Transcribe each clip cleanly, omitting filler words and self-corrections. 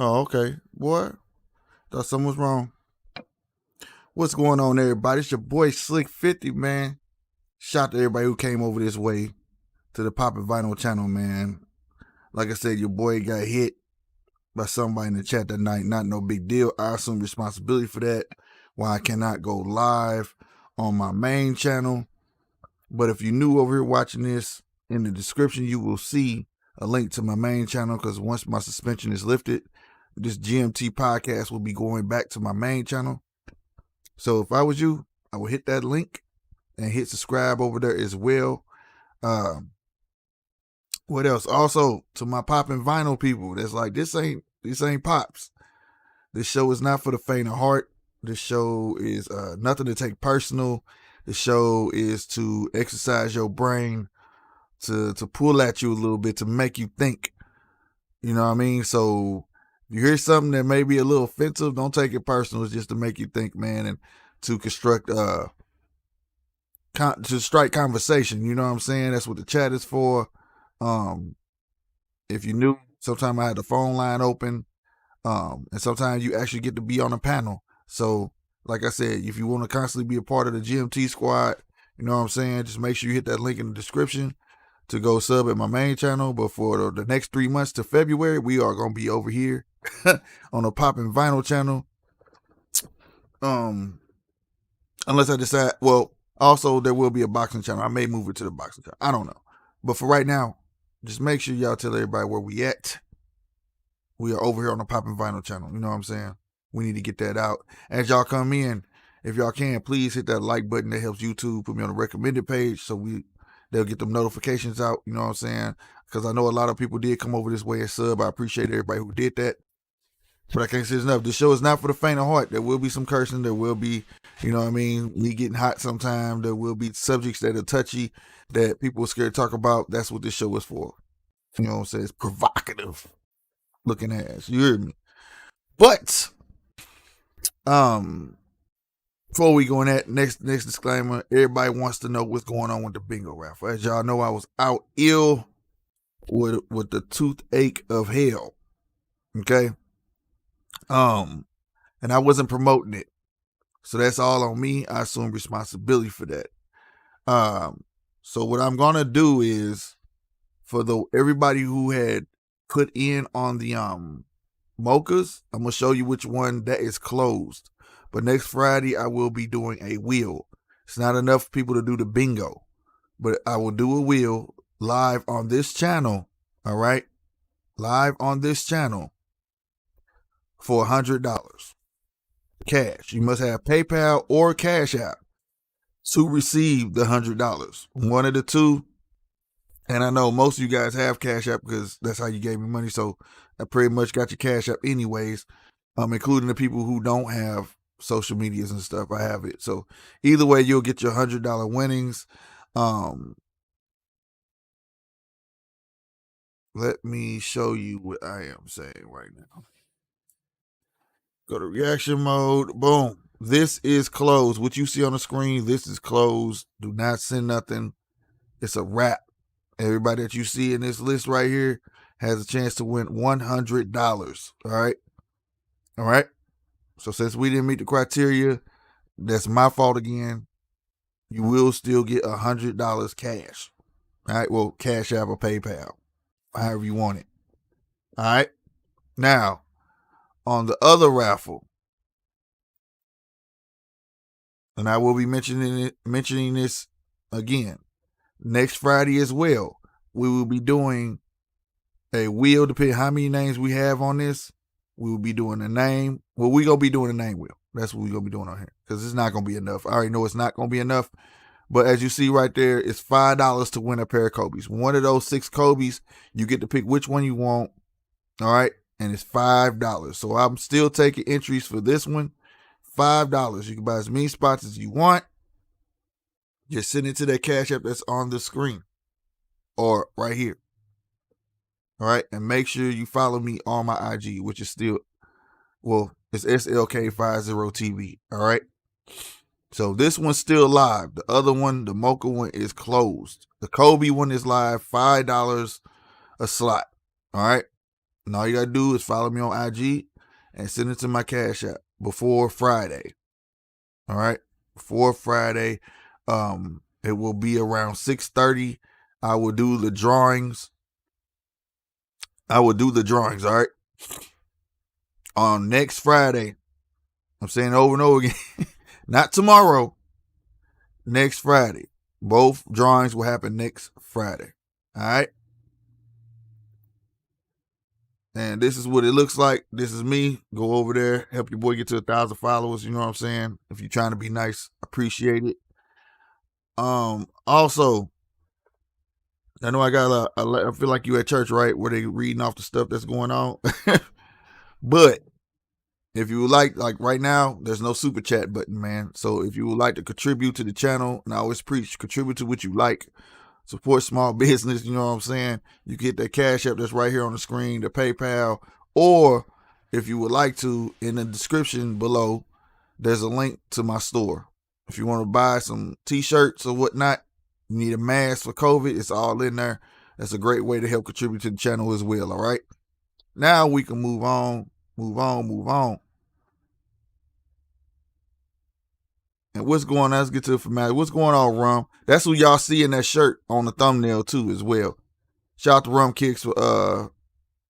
Oh, okay. Boy, thought something was wrong. What's going on, everybody? It's your boy Slick 50, man. Shout out to everybody who came over this way to the Poppin' Vinyl channel, man. Like I said, your boy got hit by somebody in the chat that night. Not no big deal. I assume responsibility for that. Why I cannot go live on my main channel. But if you're new over here watching this, in the description you will see a link to my main channel, because once my suspension is lifted, this GMT podcast will be going back to my main channel. So if I was you, I would hit that link and hit subscribe over there as well. What else? Also, to my Poppin' Vinyl people, that's like, this ain't Pops. This show is not for the faint of heart. This show is nothing to take personal. The show is to exercise your brain, to pull at you a little bit, to make you think. You know what I mean? So if you hear something that may be a little offensive, don't take it personal. It's just to make you think, man, and to construct to strike conversation. You know what I'm saying? That's what the chat is for. If you knew, sometimes I had the phone line open, and sometimes you actually get to be on a panel. So, like I said, if you want to constantly be a part of the GMT squad, you know what I'm saying, just make sure you hit that link in the description to go sub at my main channel. But for the next 3 months to February, we are going to be over here on the Poppin' Vinyl channel. Unless I decide, well, also there will be a boxing channel. I may move it to the boxing channel. I don't know. But for right now, just make sure y'all tell everybody where we at. We are over here on the Poppin' Vinyl channel. You know what I'm saying? We need to get that out. As y'all come in, if y'all can, please hit that like button. That helps YouTube put me on the recommended page, so they'll get them notifications out. You know what I'm saying? Because I know a lot of people did come over this way and sub. I appreciate everybody who did that. But I can't say enough. The show is not for the faint of heart. There will be some cursing. There will be, you know what I mean, me getting hot sometime. There will be subjects that are touchy that people are scared to talk about. That's what this show is for. You know what I'm saying? It's provocative looking ass. You hear me? But before we go in that next disclaimer, everybody wants to know what's going on with the bingo raffle. As y'all know, I was out ill with the toothache of hell. Okay. And I wasn't promoting it. So that's all on me. I assume responsibility for that. So what I'm gonna do is for everybody who had put in on the mochas, I'm gonna show you which one that is closed. But next Friday I will be doing a wheel. It's not enough people to do the bingo, but I will do a wheel live on this channel. All right, live on this channel for $100 cash. You must have PayPal or Cash App to receive the $100. One of the two. And I know most of you guys have Cash App because that's how you gave me money. So I pretty much got your Cash App anyways, including the people who don't have social medias and stuff. I have it. So either way, you'll get your $100 winnings. Let me show you what I am saying right now. Go to reaction mode. Boom. This is closed. What you see on the screen, this is closed. Do not send nothing. It's a wrap. Everybody that you see in this list right here has a chance to win $100. All right. All right. So since we didn't meet the criteria, that's my fault again. You will still get $100 cash. All right. Well, Cash App or PayPal, however you want it. All right. Now, on the other raffle, and I will be mentioning this again next Friday as well. We will be doing a wheel, depending how many names we have on this. We will be doing a name. Well, we're going to be doing a name wheel. That's what we're going to be doing on here because it's not going to be enough. I already know it's not going to be enough. But as you see right there, it's $5 to win a pair of Kobe's. One of those 6 Kobe's, you get to pick which one you want. All right. And it's $5. So I'm still taking entries for this one. $5. You can buy as many spots as you want. Just send it to that Cash App that's on the screen or right here. All right. And make sure you follow me on my IG, which is still, well, it's SLK50TV. All right. So this one's still live. The other one, the Mocha one, is closed. The Kobe one is live, $5 a slot. All right. And all you got to do is follow me on IG and send it to my Cash App before Friday. All right. Before Friday. It will be around 6:30. I will do the drawings. All right. On next Friday. I'm saying over and over again. Not tomorrow. Next Friday. Both drawings will happen next Friday. All right. And this is what it looks like. This is me. Go over there. Help your boy get to 1,000 followers. You know what I'm saying? If you're trying to be nice, appreciate it. Also, I know I got I feel like you at church, right? Where they reading off the stuff that's going on. But if you would like right now, there's no super chat button, man. So if you would like to contribute to the channel, and I always preach, contribute to what you like, support small business, you know what I'm saying? You get that Cash App that's right here on the screen, the PayPal, or if you would like to, in the description below, there's a link to my store. If you want to buy some t-shirts or whatnot, you need a mask for COVID, it's all in there. That's a great way to help contribute to the channel as well, all right? Now we can move on. And what's going on? Let's get to the formality. What's going on, Rum? That's who y'all see in that shirt on the thumbnail too as well. Shout out to Rum Kicks for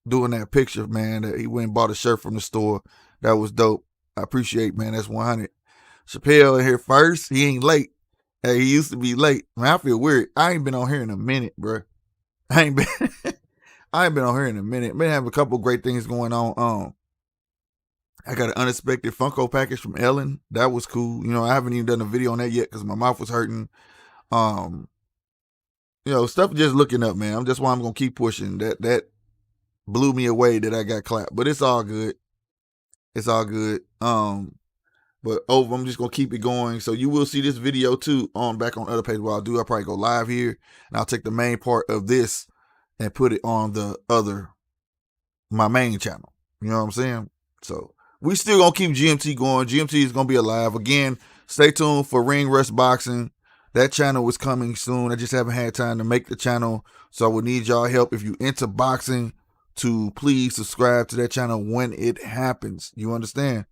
doing that picture, man. That he went and bought a shirt from the store. That was dope. I appreciate, man. That's 100. Chappelle in here first. He ain't late. Hey, he used to be late. Man, I feel weird. I ain't been on here in a minute, bro. I ain't been on here in a minute. Been having a couple great things going on. I got an unexpected Funko package from Ellen. That was cool. You know, I haven't even done a video on that yet because my mouth was hurting. You know, stuff just looking up, man. That's why I'm gonna keep pushing. That blew me away that I got clapped, but it's all good. It's all good. But over, I'm just gonna keep it going. So you will see this video too on back on other pages. What I'll do, I'll probably go live here, and I'll take the main part of this and put it on my main channel. You know what I'm saying? So we still gonna keep GMT going. GMT is gonna be alive again. Stay tuned for Ring Rust Boxing. That channel is coming soon. I just haven't had time to make the channel, so I would need y'all help if you into boxing to please subscribe to that channel when it happens. You understand?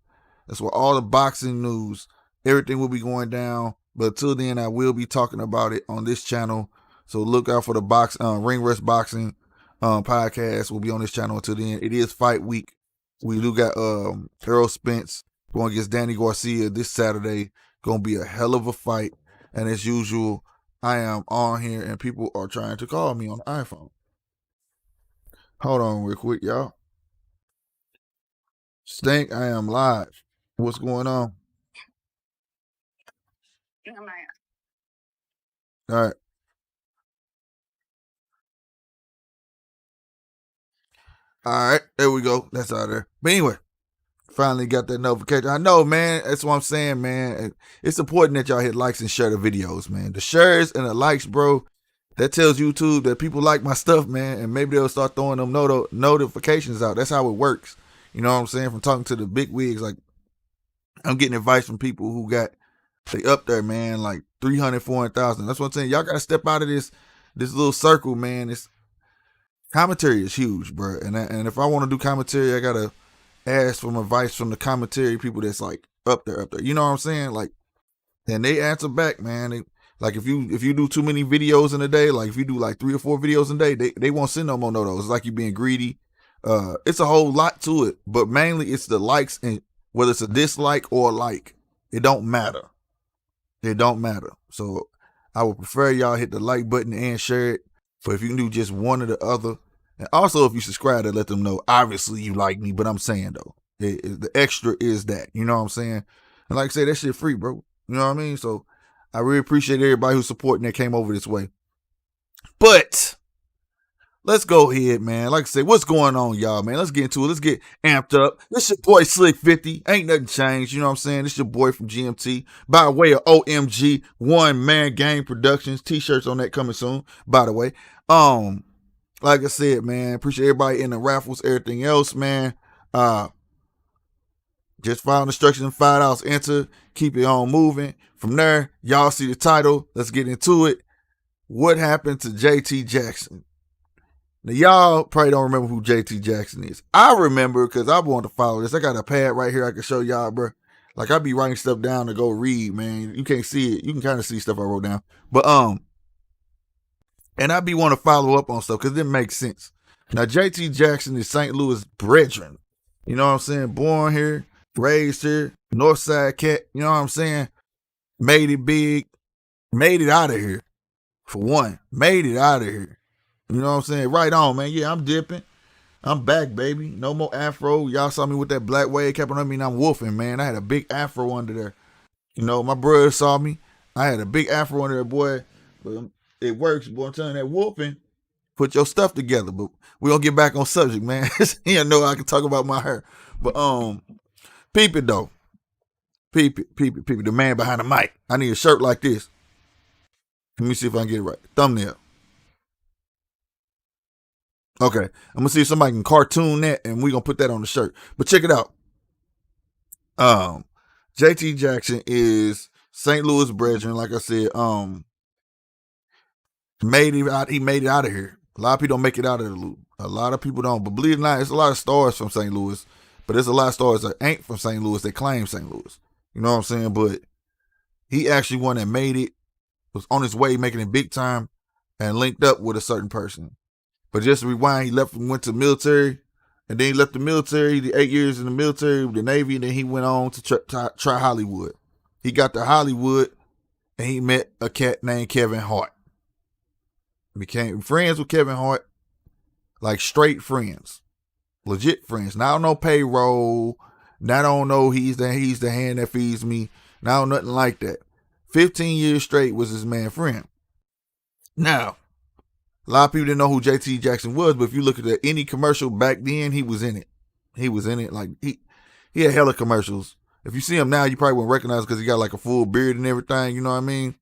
That's where all the boxing news, everything will be going down. But until then, I will be talking about it on this channel. So look out for the Ring Rust Boxing podcast. Will be on this channel until then. It is fight week. We do got Errol Spence going against Danny Garcia this Saturday. Gonna be a hell of a fight. And as usual, I am on here and people are trying to call me on the iPhone. Hold on real quick, y'all. Stink, I am live. What's going on? All right. All right. There we go. That's out there. But anyway, finally got that notification. I know, man. That's what I'm saying, man. It's important that y'all hit likes and share the videos, man. The shares and the likes, bro, that tells YouTube that people like my stuff, man. And maybe they'll start throwing them notifications out. That's how it works. You know what I'm saying? From talking to the big wigs, like, I'm getting advice from people who got, they up there, man, like 300, 400,000. That's what I'm saying. Y'all got to step out of this little circle, man. This commentary is huge, bro. And if I want to do commentary, I got to ask for advice from the commentary people that's like up there. You know what I'm saying? Like, and they answer back, man. Like if you do too many videos in a day, like if you do like 3 or 4 videos in a day, they won't send no more notos. It's like you being greedy. It's a whole lot to it, but mainly it's the likes, and whether it's a dislike or a like, it don't matter. It don't matter. So I would prefer y'all hit the like button and share it. But if you can do just one or the other, and also if you subscribe to let them know, obviously you like me, but I'm saying though, the extra is that, you know what I'm saying? And like I say, that shit free, bro. You know what I mean? So I really appreciate everybody who's supporting that came over this way. But let's go ahead, man. Like I say, what's going on, y'all, man? Let's get into it. Let's get amped up. This your boy Slick 50. Ain't nothing changed. You know what I'm saying? This your boy from GMT by way of OMG One Man Game Productions. T-shirts on that coming soon, by the way. Like I said, man, appreciate everybody in the raffles, everything else, man. Just follow instructions, $5 enter, keep it on moving. From there, y'all see the title. Let's get into it. What happened to JT Jackson? Now, y'all probably don't remember who JT Jackson is. I remember because I want to follow this. I got a pad right here I can show y'all, bro. Like, I be writing stuff down to go read, man. You can't see it. You can kind of see stuff I wrote down. But, and I be want to follow up on stuff because it makes sense. Now, JT Jackson is St. Louis brethren. You know what I'm saying? Born here, raised here, Northside cat. You know what I'm saying? Made it big. Made it out of here. For one. Made it out of here. You know what I'm saying? Right on, man. Yeah, I'm dipping. I'm back, baby. No more afro. Y'all saw me with that black wave cap on me, and I'm wolfing, man. I had a big afro under there. You know, my brother saw me. I had a big afro under there, boy. But it works, boy. I'm telling you, that wolfing, put your stuff together. But we gonna get back on subject, man. You know I can talk about my hair. But peep it though. Peep it. The man behind the mic. I need a shirt like this. Let me see if I can get it right. Thumbnail. Okay, I'm gonna see if somebody can cartoon that, and we gonna put that on the shirt. But check it out. JT Jackson is St. Louis brethren. Like I said, made it out. He made it out of here. A lot of people don't make it out of the loop. A lot of people don't. But believe it or not, there's a lot of stars from St. Louis. But there's a lot of stars that ain't from St. Louis. They claim St. Louis. You know what I'm saying? But he actually one that made it. Was on his way making it big time, and linked up with a certain person. But just to rewind, he left and went to the military, and then he left the military. He did 8 years in the military with the Navy, and then he went on to try Hollywood. He got to Hollywood, and he met a cat named Kevin Hart. Became friends with Kevin Hart, like straight friends, legit friends. Now I don't know payroll. Now I don't know he's the hand that feeds me. Now nothing like that. 15 years straight was his man friend. Now, a lot of people didn't know who JT Jackson was, but if you look at any commercial back then, he was in it. He was in it. Like He had hella commercials. If you see him now, you probably wouldn't recognize because he got like a full beard and everything. You know what I mean?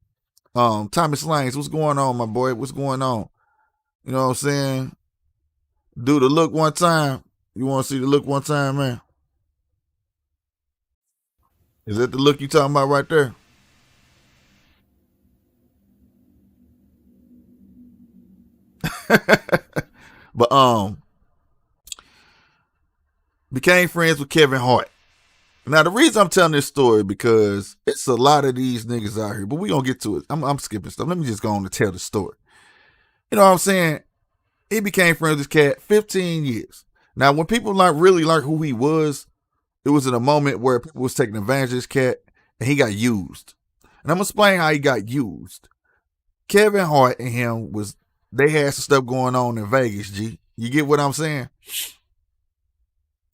Thomas Langs, what's going on, my boy? What's going on? You know what I'm saying? Do the look one time. You want to see the look one time, man? Is that the look you talking about right there? But became friends with Kevin Hart. Now the reason I'm telling this story because it's a lot of these niggas out here, but we gonna get to it. I'm skipping stuff. Let me just go on and tell the story. You know what I'm saying? He became friends with this cat 15 years. Now when people really learned who he was, it was in a moment where people was taking advantage of this cat and he got used. And I'm gonna explain how he got used. Kevin Hart and him they had some stuff going on in Vegas, G. You get what I'm saying?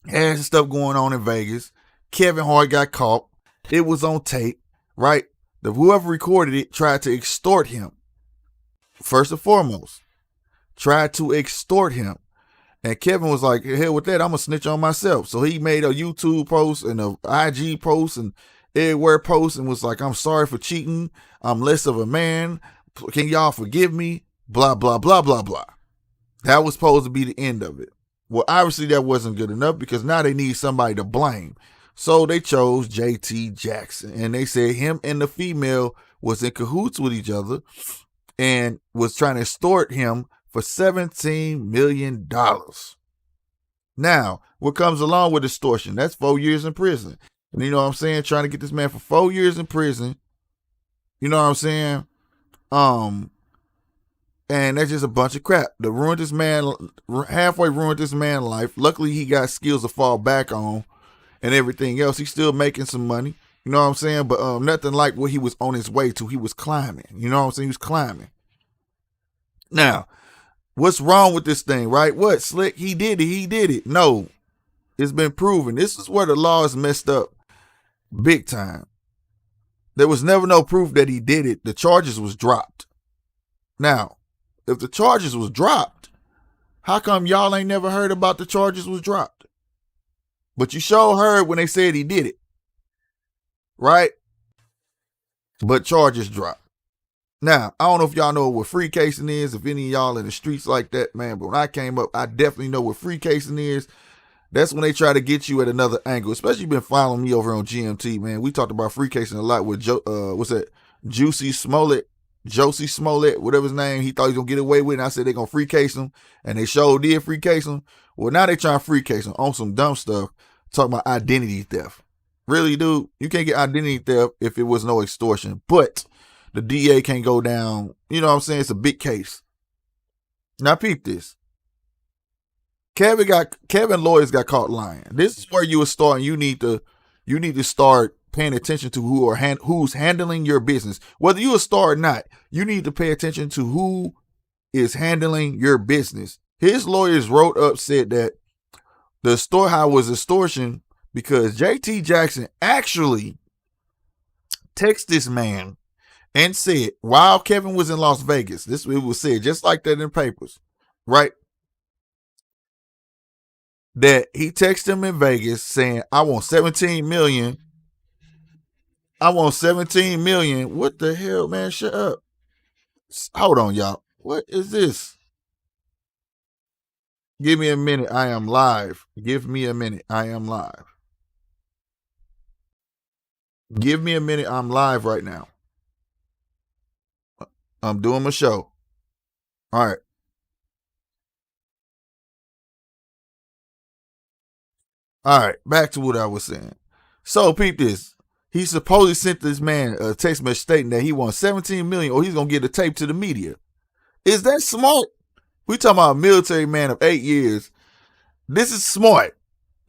Had some stuff going on in Vegas. Kevin Hart got caught. It was on tape, right? Whoever recorded it tried to extort him. First and foremost, tried to extort him. And Kevin was like, hell with that, I'm going to snitch on myself. So he made a YouTube post and a IG post and everywhere post and was like, I'm sorry for cheating. I'm less of a man. Can y'all forgive me? Blah, blah, blah, blah, blah. That was supposed to be the end of it. Well, obviously that wasn't good enough because now they need somebody to blame. So they chose JT Jackson and they said him and the female was in cahoots with each other and was trying to extort him for $17 million. Now, what comes along with extortion? That's 4 years in prison. And you know what I'm saying? Trying to get this man for 4 years in prison. You know what I'm saying? And that's just a bunch of crap. Halfway ruined this man's life. Luckily, he got skills to fall back on and everything else. He's still making some money. You know what I'm saying? But nothing like what he was on his way to. He was climbing. You know what I'm saying? He was climbing. Now, what's wrong with this thing, right? What, Slick? He did it. No, it's been proven. This is where the law is messed up big time. There was never no proof that he did it. The charges was dropped. Now, if the charges was dropped, how come y'all ain't never heard about the charges was dropped? But you sure heard when they said he did it. Right? But charges dropped. Now, I don't know if y'all know what free casing is, if any of y'all in the streets like that, man, but when I came up, I definitely know what free casing is. That's when they try to get you at another angle, especially you been following me over on GMT, man. We talked about free casing a lot with Josie Smollett, whatever his name, he thought he was going to get away with it. And I said they're going to free case him, and they sure did free case him. Well, now they trying to free case him on some dumb stuff, talking about identity theft. Really, dude, you can't get identity theft if it was no extortion, but the DA can't go down. You know what I'm saying? It's a big case. Now peep this. Kevin lawyers got caught lying. This is where you would start, and you need to start paying attention to who's handling your business. Whether you're a star or not, you need to pay attention to who is handling your business. His lawyers said that the storehouse was extortion because JT Jackson actually texted this man and said, while Kevin was in Las Vegas, it was said just like that in the papers, right? That he texted him in Vegas saying, I want 17 million. I want 17 million. What the hell, man? Shut up. Hold on, y'all. What is this? Give me a minute. I am live. Give me a minute. I am live. Give me a minute. I'm live right now. I'm doing my show. All right. All right. Back to what I was saying. So, peep this. He supposedly sent this man a text message stating that he wants 17 million or he's going to get a tape to the media. Is that smart? We talking about a military man of 8 years. This is smart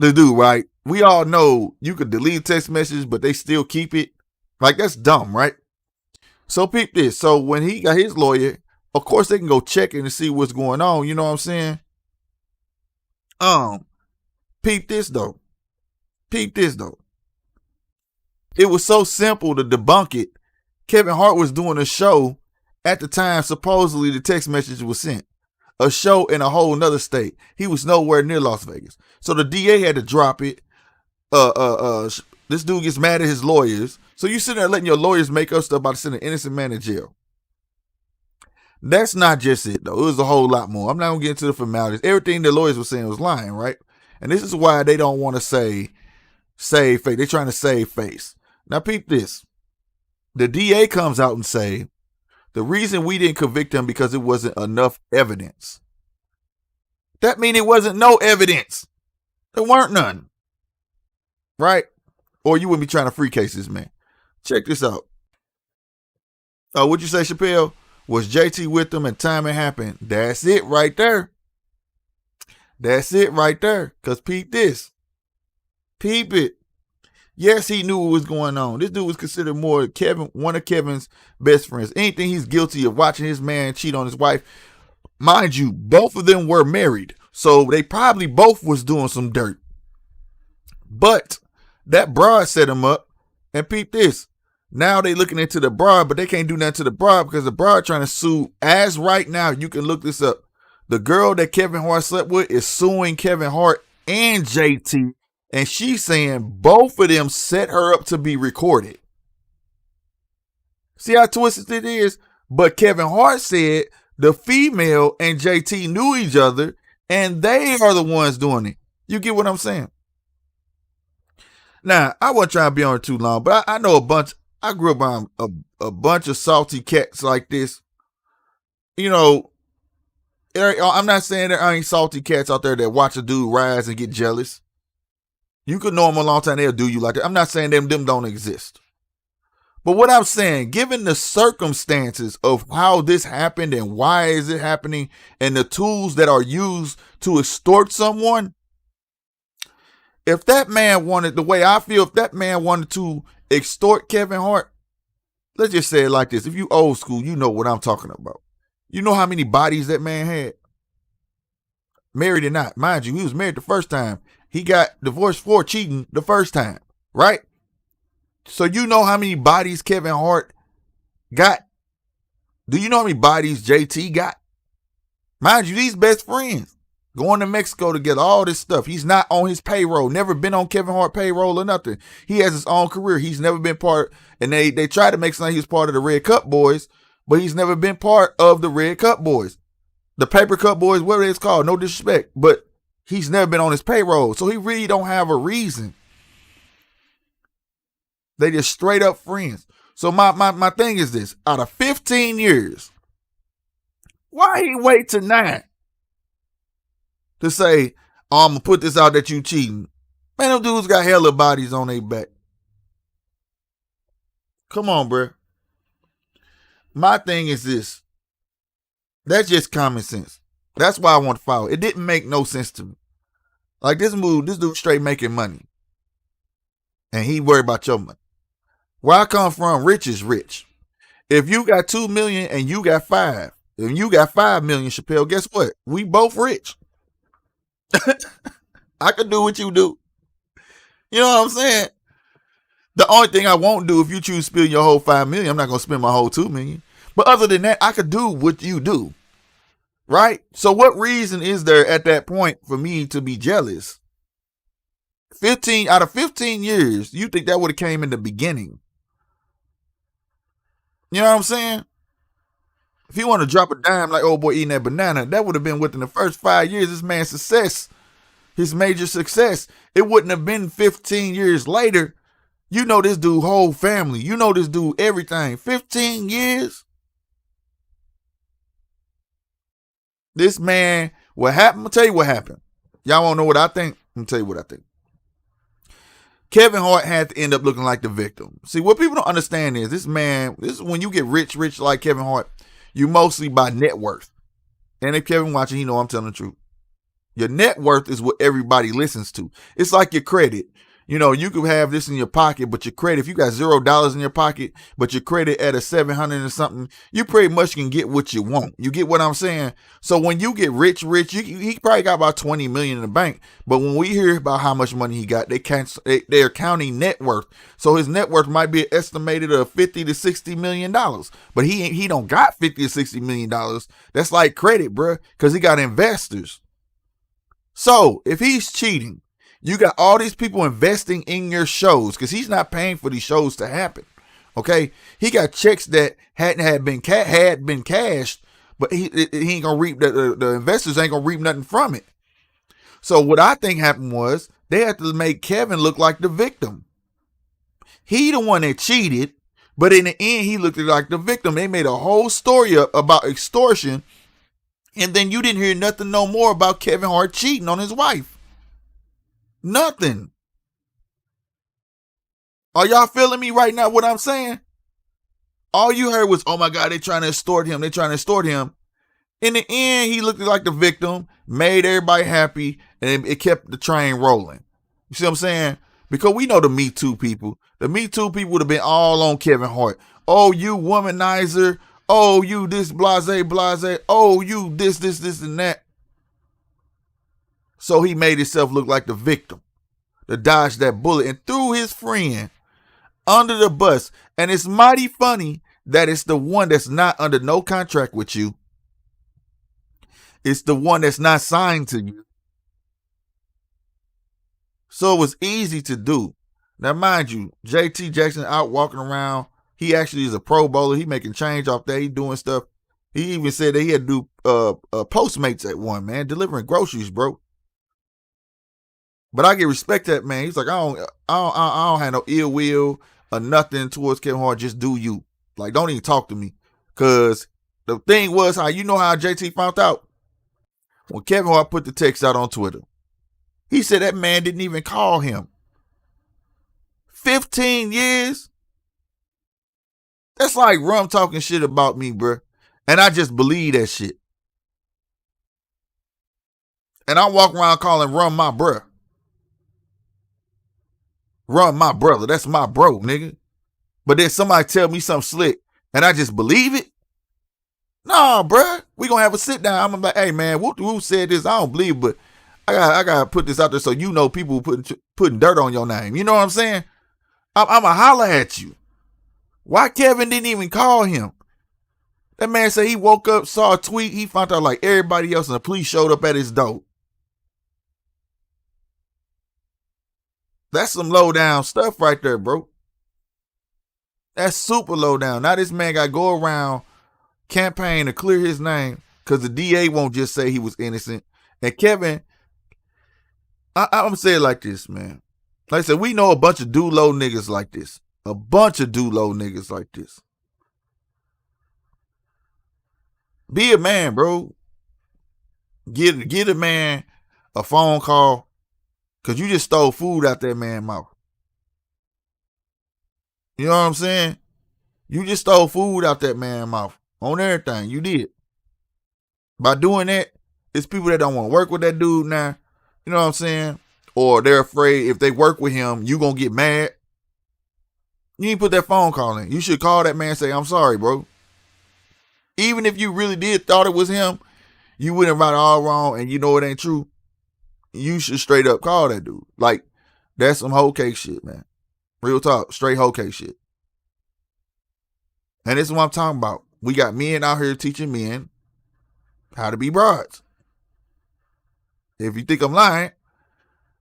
to do, right? We all know you could delete text messages, but they still keep it. Like, that's dumb, right? So peep this. So when he got his lawyer, of course they can go check it and see what's going on. You know what I'm saying? Peep this though. It was so simple to debunk it. Kevin Hart was doing a show at the time supposedly the text message was sent. A show in a whole nother state. He was nowhere near Las Vegas. So the DA had to drop it. this dude gets mad at his lawyers. So you sitting there letting your lawyers make up stuff about to send an innocent man to jail. That's not just it, though. It was a whole lot more. I'm not going to get into the formalities. Everything the lawyers were saying was lying, right? And this is why they don't want to save face. They're trying to save face. Now, peep this. The DA comes out and say, the reason we didn't convict him because it wasn't enough evidence. That means it wasn't no evidence. There weren't none. Right? Or you wouldn't be trying to free cases, man. Check this out. Oh, what'd you say, Chappelle? Was JT with them and time it happened? That's it right there. That's it right there. Because peep this. Peep it. Yes, he knew what was going on. This dude was considered one of Kevin's best friends. Anything he's guilty of watching his man cheat on his wife. Mind you, both of them were married. So they probably both was doing some dirt. But that broad set him up. And peep this. Now they looking into the broad, but they can't do nothing to the broad because the broad trying to sue. As right now, you can look this up. The girl that Kevin Hart slept with is suing Kevin Hart and JT. And she's saying both of them set her up to be recorded. See how twisted it is? But Kevin Hart said the female and JT knew each other and they are the ones doing it. You get what I'm saying? Now, I wasn't trying to be on it too long, but I know I grew up on a bunch of salty cats like this. You know, I'm not saying there ain't salty cats out there that watch a dude rise and get jealous. You could know them a long time, they'll do you like that. I'm not saying them don't exist. But what I'm saying, given the circumstances of how this happened and why is it happening and the tools that are used to extort someone, if that man wanted, the way I feel, if that man wanted to extort Kevin Hart, let's just say it like this. If you old school, you know what I'm talking about. You know how many bodies that man had? Married or not. Mind you, he was married the first time. He got divorced for cheating the first time, right? So you know how many bodies Kevin Hart got? Do you know how many bodies JT got? Mind you, these best friends going to Mexico together, all this stuff. He's not on his payroll, never been on Kevin Hart payroll or nothing. He has his own career. He's never been part, and they try to make it sound like he was part of the Red Cup Boys, but he's never been part of the Red Cup Boys. The Paper Cup Boys, whatever it's called, no disrespect, but he's never been on his payroll, so he really don't have a reason. They just straight up friends. So my thing is this. Out of 15 years, why he wait to 9 to say, oh, I'm going to put this out that you cheating? Man, them dudes got hella bodies on their back. Come on, bro. My thing is this. That's just common sense. That's why I want to follow. It didn't make no sense to me. Like this dude straight making money. And he worried about your money. Where I come from, rich is rich. If you got 2 million and you got 5, if you got 5 million, Chappelle, guess what? We both rich. I can do what you do. You know what I'm saying? The only thing I won't do if you choose to spend your whole 5 million, I'm not going to spend my whole 2 million. But other than that, I could do what you do. Right? So what reason is there at that point for me to be jealous? 15 out of 15 years, you think that would have came in the beginning? You know what I'm saying? If he want to drop a dime like old boy eating that banana, that would have been within the first 5 years. This man's success, his major success. It wouldn't have been 15 years later. You know this dude whole family. You know this dude everything. 15 years. This man, what happened? I'm going to tell you what happened. Y'all want to know what I think? I'm going to tell you what I think. Kevin Hart had to end up looking like the victim. See, what people don't understand is this is when you get rich like Kevin Hart, you mostly by net worth. And if Kevin watching, he know I'm telling the truth. Your net worth is what everybody listens to. It's like your credit. You know, you could have this in your pocket, but your credit, if you got $0 in your pocket, but your credit at a 700 or something, you pretty much can get what you want. You get what I'm saying? So when you get rich, he probably got about 20 million in the bank. But when we hear about how much money he got, they're counting net worth. So his net worth might be estimated of 50 to 60 million dollars. But he don't got 50 to 60 million dollars. That's like credit, bro, because he got investors. So if he's cheating, You got all these people investing in your shows because he's not paying for these shows to happen. Okay, he got checks that had been cashed, but he ain't gonna reap the investors ain't gonna reap nothing from it. So what I think happened was they had to make Kevin look like the victim. He the one that cheated, but in the end he looked like the victim. They made a whole story up about extortion, and then you didn't hear nothing no more about Kevin Hart cheating on his wife. Nothing. Are y'all feeling me right now? What I'm saying? All you heard was, "Oh my God, they're trying to extort him. They're trying to extort him." In the end, he looked like the victim, made everybody happy, and it kept the train rolling. You see what I'm saying? Because we know the Me Too people. The Me Too people would have been all on Kevin Hart. "Oh, you womanizer. Oh, you this blase. Oh, you this, and that." So he made himself look like the victim to dodge that bullet and threw his friend under the bus. And it's mighty funny that it's the one that's not under no contract with you. It's the one that's not signed to you. So it was easy to do. Now, mind you, JT Jackson out walking around. He actually is a pro bowler. He making change off that. He doing stuff. He even said that he had to do Postmates at one, man, delivering groceries, bro. But I get respect to that man. He's like, I don't have no ill will or nothing towards Kevin Hart. Just do you. Like, don't even talk to me. Cause the thing was how JT found out? When Kevin Hart put the text out on Twitter. He said that man didn't even call him. 15 years? That's like Rum talking shit about me, bro. And I just believe that shit. And I walk around calling Rum my bruh. Rum my brother. That's my bro, nigga. But then somebody tell me something slick and I just believe it? Nah, bruh. We gonna have a sit down. I'm like, hey man, who said this? I don't believe, but I gotta put this out there so you know people putting dirt on your name. You know what I'm saying? I'ma holler at you. Why Kevin didn't even call him? That man said he woke up, saw a tweet, he found out like everybody else, and the police showed up at his door. That's some low down stuff right there, bro. That's super low down. Now this man got to go around campaign to clear his name because the DA won't just say he was innocent. And Kevin, I'm going to say it like this, man. Like I said, we know a bunch of do-low niggas like this. A bunch of do-low niggas like this. Be a man, bro. Get a man a phone call because you just stole food out that man's mouth. You know what I'm saying? You just stole food out that man's mouth. On everything. You did. By doing that, it's people that don't want to work with that dude now. You know what I'm saying? Or they're afraid if they work with him, you gonna get mad. You ain't put that phone call in. You should call that man and say, I'm sorry, bro. Even if you really did thought it was him, you went about it all wrong and you know it ain't true. You should straight up call that dude. Like, that's some whole cake shit, man. Real talk. Straight whole cake shit. And this is what I'm talking about. We got men out here teaching men how to be broads. If you think I'm lying,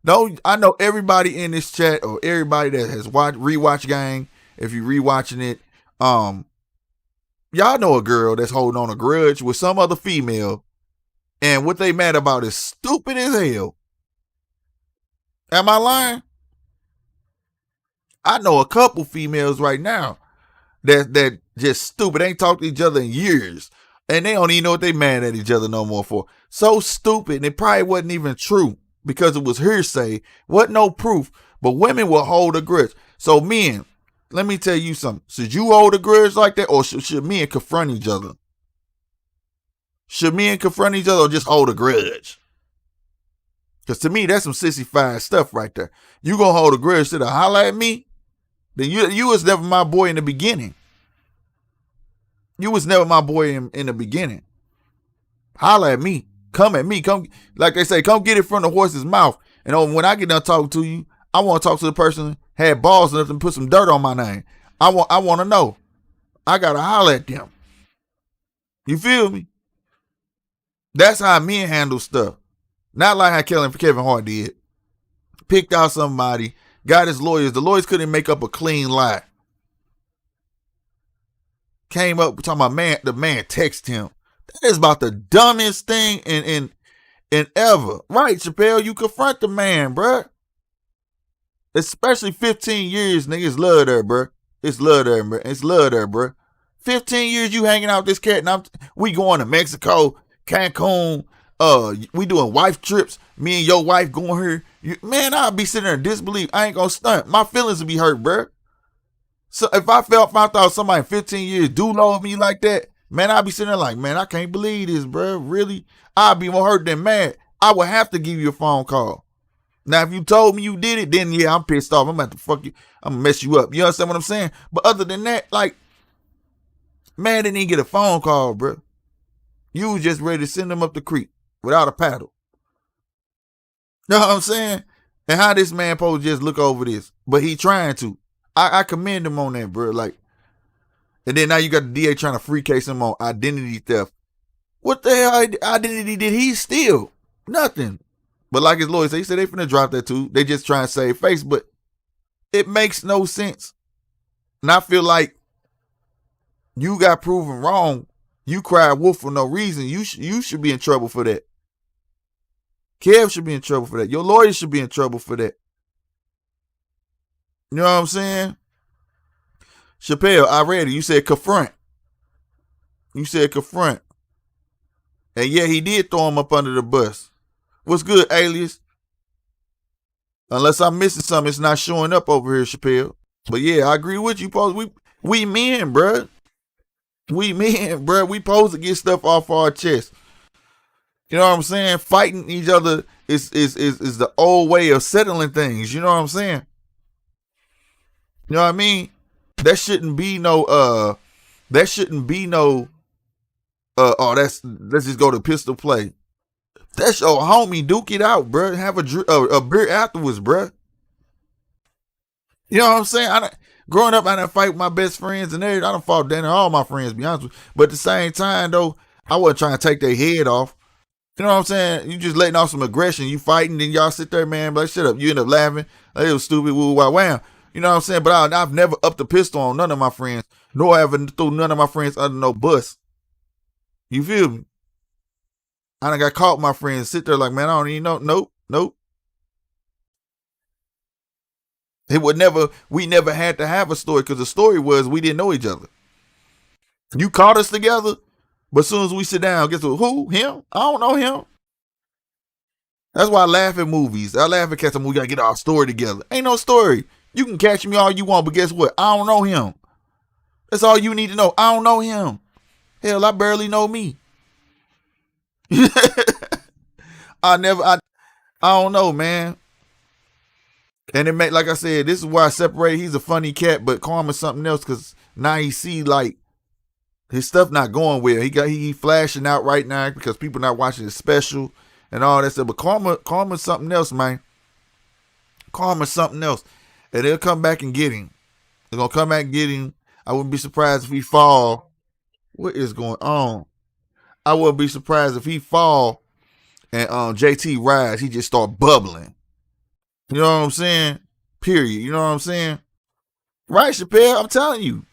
no, I know everybody in this chat or everybody that has rewatched Gang, if you rewatching it, y'all know a girl that's holding on a grudge with some other female, and what they mad about is stupid as hell. Am I lying? I know a couple females right now that just stupid, ain't talked to each other in years, and they don't even know what they mad at each other no more for. So stupid, and it probably wasn't even true because it was hearsay, wasn't no proof, but women will hold a grudge. So men, let me tell you something. Should you hold a grudge like that, or should men confront each other? Should men confront each other or just hold a grudge? Because to me, that's some sissy-fied stuff right there. You gonna hold a grudge to holler at me? Then you was never my boy in the beginning. You was never my boy in the beginning. Holler at me. Come at me. Come, like they say, come get it from the horse's mouth. And when I get done talking to you, I want to talk to the person had balls enough to put some dirt on my name. I want to know. I gotta holler at them. You feel me? That's how men handle stuff. Not like how Kevin Hart did. picked out somebody, got his lawyers. The lawyers couldn't make up a clean lie. Came up talking about the man texted him. That is about the dumbest thing in ever. Right, Chappelle, you confront the man, bruh. Especially 15 years, niggas love there, bruh. It's love there, bruh. It's love there, bruh. 15 years you hanging out with this cat, and we going to Mexico, Cancun. We doing wife trips. Me and your wife going here. Man, I'll be sitting there in disbelief. I ain't gonna stunt. My feelings will be hurt, bruh. So if I found out somebody in 15 years do love me like that, man, I'll be sitting there like, man, I can't believe this, bruh. Really? I'll be more hurt than mad. I would have to give you a phone call. Now, if you told me you did it, then yeah, I'm pissed off. I'm about to fuck you. I'm gonna mess you up. You understand what I'm saying? But other than that, like, man didn't even get a phone call, bro. You was just ready to send them up the creek without a paddle. You know what I'm saying? And how this man supposed to just look over this, but he trying to. I commend him on that, bro. Like, and then now you got the DA trying to free case him on identity theft. What the hell identity did he steal? Nothing. But like his lawyer said, he said they finna drop that too. They just trying to save face, but it makes no sense. And I feel like you got proven wrong. You cried wolf for no reason. You should be in trouble for that. Kev should be in trouble for that. Your lawyer should be in trouble for that. You know what I'm saying? Chappelle, I read it. You said confront. You said confront. And yeah, he did throw him up under the bus. What's good, alias? Unless I'm missing something, it's not showing up over here, Chappelle. But yeah, I agree with you, Pose. We men, bruh. We men, bruh. We supposed to get stuff off our chest. You know what I'm saying? Fighting each other is the old way of settling things. You know what I'm saying? You know what I mean? That shouldn't be no oh, let's just go to pistol play. That's your homie. Duke it out, bro. Have a beer afterwards, bro. You know what I'm saying? Growing up, I didn't fight with my best friends and everything. I done fought down all my friends, to be honest with you. But at the same time, though, I wasn't trying to take their head off. You know what I'm saying? You just letting off some aggression. You fighting, then y'all sit there, man, like, shut up. You end up laughing. Like, it was stupid, woo, wow, wow. You know what I'm saying? But I've never upped the pistol on none of my friends, nor ever threw none of my friends under no bus. You feel me? I done got caught with my friends sit there like, man, I don't even know. Nope. We never had to have a story because the story was we didn't know each other. You caught us together, but as soon as we sit down, guess what? Who? Him? I don't know him. That's why I laugh at movies. I laugh at cats and we gotta get our story together. Ain't no story. You can catch me all you want, but guess what? I don't know him. That's all you need to know. I don't know him. Hell, I barely know me. I don't know, man. And it like I said, this is why I separate. He's a funny cat, but Karma's something else because now he see like his stuff not going well. He flashing out right now because people not watching his special and all that stuff. But Karma's something else, man. Karma's something else. And they'll come back and get him. They're gonna come back and get him. I wouldn't be surprised if he fall. What is going on? I wouldn't be surprised if he fall and JT rise. He just start bubbling. You know what I'm saying? Period. You know what I'm saying? Right, Chappelle? I'm telling you.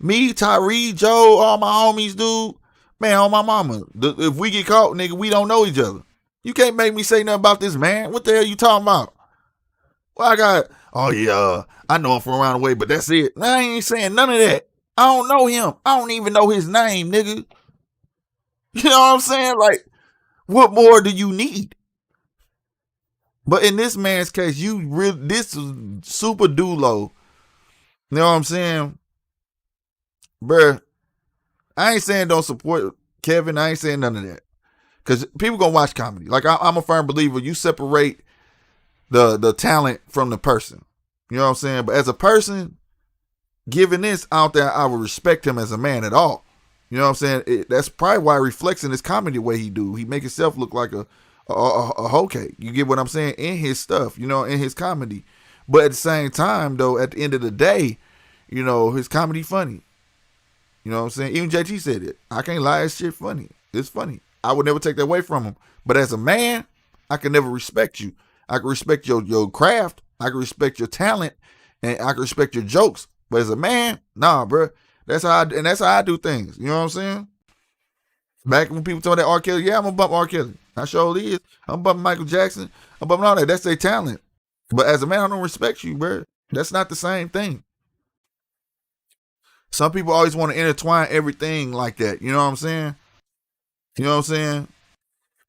Me, Tyree, Joe, all my homies, dude. Man, on my mama. If we get caught, nigga, we don't know each other. You can't make me say nothing about this, man. What the hell you talking about? Well, I know him from around the way, but that's it. I ain't saying none of that. I don't know him. I don't even know his name, nigga. You know what I'm saying? Like, what more do you need? But in this man's case, this is super dulo. You know what I'm saying? Bruh, I ain't saying don't support Kevin. I ain't saying none of that. Because people gonna watch comedy. Like, I'm a firm believer. You separate the talent from the person. You know what I'm saying? But as a person, given this, I don't think I would respect him as a man at all. You know what I'm saying? That's probably why it reflects in his comedy the way he do. He make himself look like a hoe cake. You get what I'm saying? In his stuff, you know, in his comedy. But at the same time, though, at the end of the day, you know, his comedy funny. You know what I'm saying? Even JT said it. I can't lie, his shit funny. It's funny. I would never take that away from him. But as a man, I can never respect you. I can respect your craft. I can respect your talent, and I can respect your jokes. But as a man, nah, bro. That's how I do things. You know what I'm saying? Back when people told that R. Kelly, yeah, I'm gonna bump R. Kelly. I sure is. I'm bumping Michael Jackson. I'm bumping all that. That's their talent. But as a man, I don't respect you, bro. That's not the same thing. Some people always want to intertwine everything like that. You know what I'm saying? You know what I'm saying?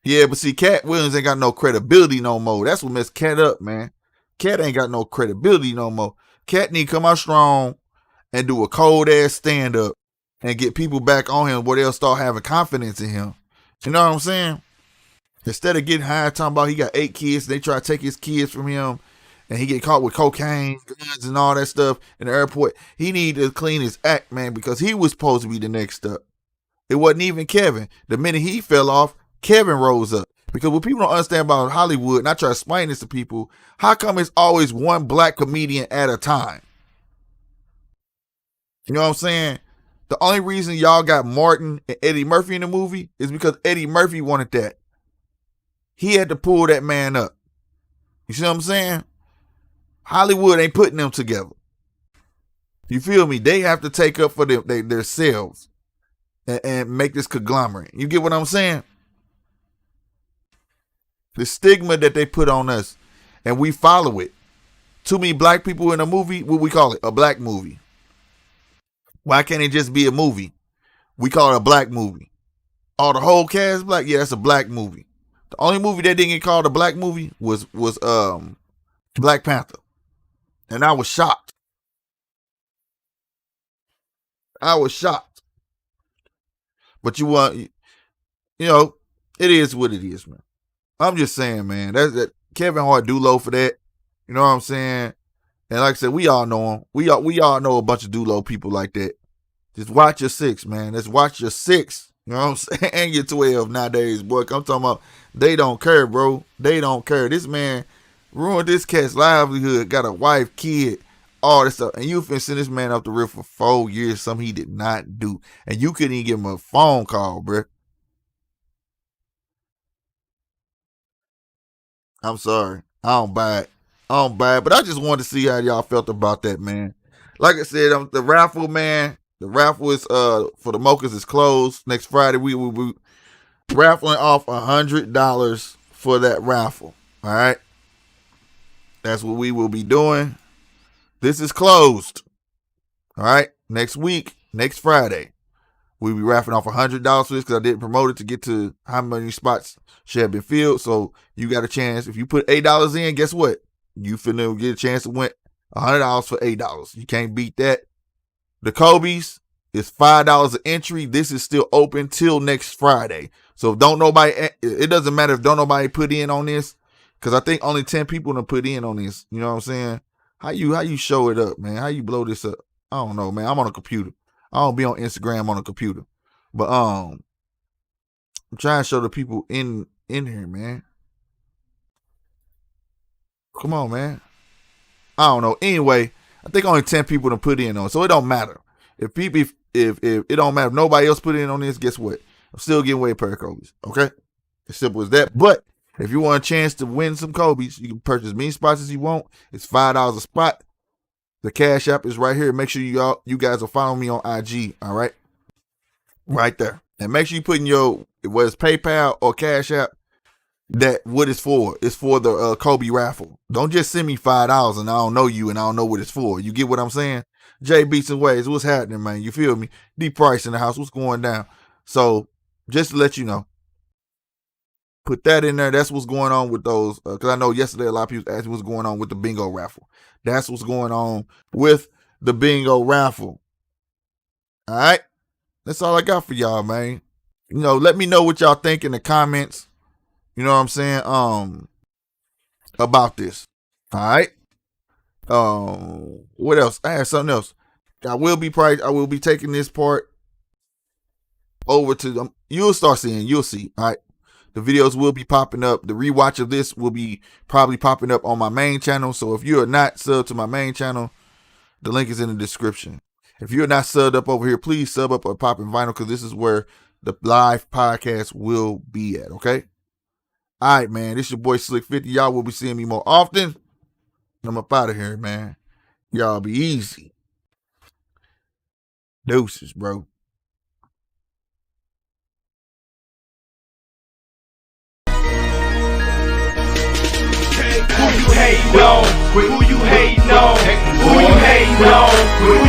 Yeah, but see, Cat Williams ain't got no credibility no more. That's what messed Cat up, man. Cat ain't got no credibility no more. Cat need to come out strong and do a cold ass stand up and get people back on him where they'll start having confidence in him. You know what I'm saying? Instead of getting high talking about he got 8 kids, they try to take his kids from him and he get caught with cocaine, guns, and all that stuff in the airport. He need to clean his act, man, because he was supposed to be the next up. It wasn't even Kevin. The minute he fell off, Kevin rose up. Because what people don't understand about Hollywood, and I try to explain this to people, how come it's always one black comedian at a time? You know what I'm saying? The only reason y'all got Martin and Eddie Murphy in the movie is because Eddie Murphy wanted that. He had to pull that man up. You see what I'm saying? Hollywood ain't putting them together. You feel me? They have to take up for themselves and make this conglomerate. You get what I'm saying? The stigma that they put on us, and we follow it. Too many black people in a movie, what we call it? A black movie. Why can't it just be a movie? We call it a black movie. Oh, the whole cast black? Yeah, that's a black movie. The only movie that didn't get called a black movie was Black Panther. And I was shocked. But you know, it is what it is, man. I'm just saying, man. That Kevin Hart do low for that. You know what I'm saying? And like I said, we all know him. We all know a bunch of do low people like that. Just watch your 6, man. Just watch your 6. You know what I'm saying? And your 12 nowadays, boy. I'm talking about they don't care, bro. They don't care. This man ruined this cat's livelihood. Got a wife, kid, all this stuff. And you finna send this man up the river for 4 years, something he did not do. And you couldn't even give him a phone call, bro. I'm sorry. I don't buy it. But I just wanted to see how y'all felt about that, man. Like I said, the raffle, man. The raffle is for the Mochas is closed. Next Friday we will be raffling off $100 for that raffle. All right. That's what we will be doing. This is closed. All right. Next week, next Friday, we'll be raffling off $100 for this because I didn't promote it to get to how many spots should have been filled. So you got a chance. If you put $8 in, guess what? You finna get a chance to win $100 for $8. You can't beat that. The Kobe's is $5 an entry. This is still open till next Friday. So don't nobody, it doesn't matter if don't nobody put in on this, because I think only 10 people to put in on this. You know what I'm saying? How you show it up, man? How you blow this up? I don't know, man. I'm on a computer. I don't be on Instagram on a computer. But I'm trying to show the people in here, man. Come on, man. I don't know. Anyway, I think only 10 people to put in on, so it don't matter. If it don't matter if nobody else put in on this, guess what? I'm still getting away a pair of Kobe's. Okay? As simple as that. But if you want a chance to win some Kobe's, you can purchase as many spots as you want. It's $5 a spot. The Cash App is right here. Make sure you guys will follow me on IG. All right? Right there. And make sure you put in whether it's PayPal or Cash App, that what it's for. It's for the Kobe raffle. Don't just send me $5 and I don't know you and I don't know what it's for. You get what I'm saying? J Beats and Ways, what's happening, man? You feel me? D Price in the house, what's going down? So just to let you know, put that in there. That's what's going on with those. Because I know yesterday a lot of people asked me what's going on with the bingo raffle. That's what's going on with the bingo raffle. All right? That's all I got for y'all, man. You know, let me know what y'all think in the comments. You know what I'm saying? About this. All right. What else? I have something else. I will be taking this part over to you'll start seeing. You'll see. All right. The videos will be popping up. The rewatch of this will be probably popping up on my main channel. So if you're not subbed to my main channel, the link is in the description. If you're not subbed up over here, please sub up or Poppin' Vinyl, because this is where the live podcast will be at. Okay. All right, man. This your boy Slick 50. Y'all will be seeing me more often. I'm up out of here, man. Y'all be easy. Deuces, bro. Who you hating on? Who you hating on? Who you hating on?